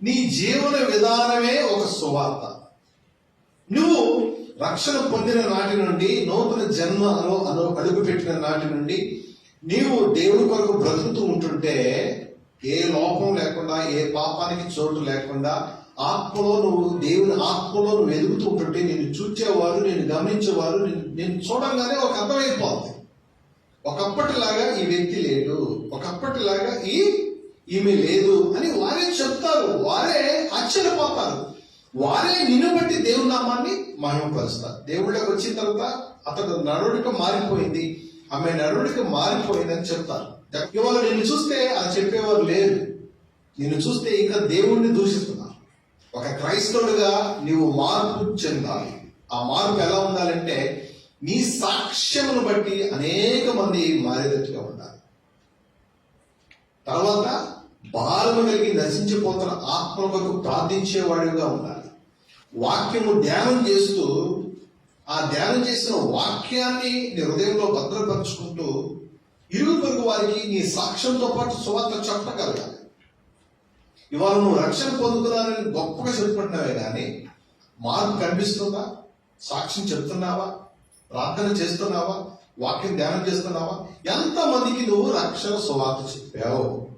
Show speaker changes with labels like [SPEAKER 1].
[SPEAKER 1] నీ జీవన విధానమే ఒక సువార్త. నువ్వు రక్షణ పొందిన నాటి నుండి, నూతన జన్మలో అడుగుపెట్టిన నాటి నుండి నీవు దేవుడి కొరకు బ్రతుకుతూ ఉంటుంటే, ఏ లోపం లేకుండా, ఏ పాపానికి చోటు లేకుండా ఆత్మలో నువ్వు, దేవుని ఆత్మలో నువ్వు ఎదుగుతూ ఉంటుంటే, నేను చూచేవారు, నేను గమనించేవారు, నేను చూడంగానే ఒక అర్థమైపోతుంది. ఒకప్పటిలాగా ఈ వ్యక్తి లేడు, ఒకప్పటిలాగా ఈమె లేదు అని వారే చెప్తారు. వారే ఆశ్చర్యపోతారు. వారే నిన్ను బట్టి దేవుని నామాన్ని మహిమపరుస్తారు. దేవుళ్ళకి వచ్చిన తర్వాత అతడు నడవడిక మారిపోయింది, ఆమె నడవడిక మారిపోయింది అని చెప్తారు. ఇవాళ నిన్ను చూస్తే అది చెప్పేవారు లేరు. నిన్ను చూస్తే ఇంకా దేవుణ్ణి దూషిస్తున్నారు. ఒక క్రైస్తవుడిగా నీవు మార్పు చెందాలి. ఆ మార్పు ఎలా ఉండాలంటే, నీ సాక్ష్యమును బట్టి అనేక మంది మారేటట్టుగా ఉండాలి. తర్వాత భారము కలిగి నశించిపోతున్న ఆత్మ కొరకు ప్రార్థించేవాడిగా ఉండాలి. వాక్యము ధ్యానం చేస్తూ, ఆ ధ్యానం చేసిన వాక్యాన్ని నీ హృదయంలో భద్రపరుచుకుంటూ ఇరుగు పొరుగు వారికి నీ సాక్ష్యంతో పాటు సువార్త చెప్పగలగాలి. ఇవాళ నువ్వు రక్షణ పొందుతున్నానని గొప్పగా చెప్పుకుంటున్నావే కానీ మార్పు కనిపిస్తుందా? సాక్ష్యం చెప్తున్నావా? ప్రార్థన చేస్తున్నావా? వాక్యం ధ్యానం చేస్తున్నావా? ఎంతమందికి నువ్వు రక్షణ సువార్త చెప్పావు?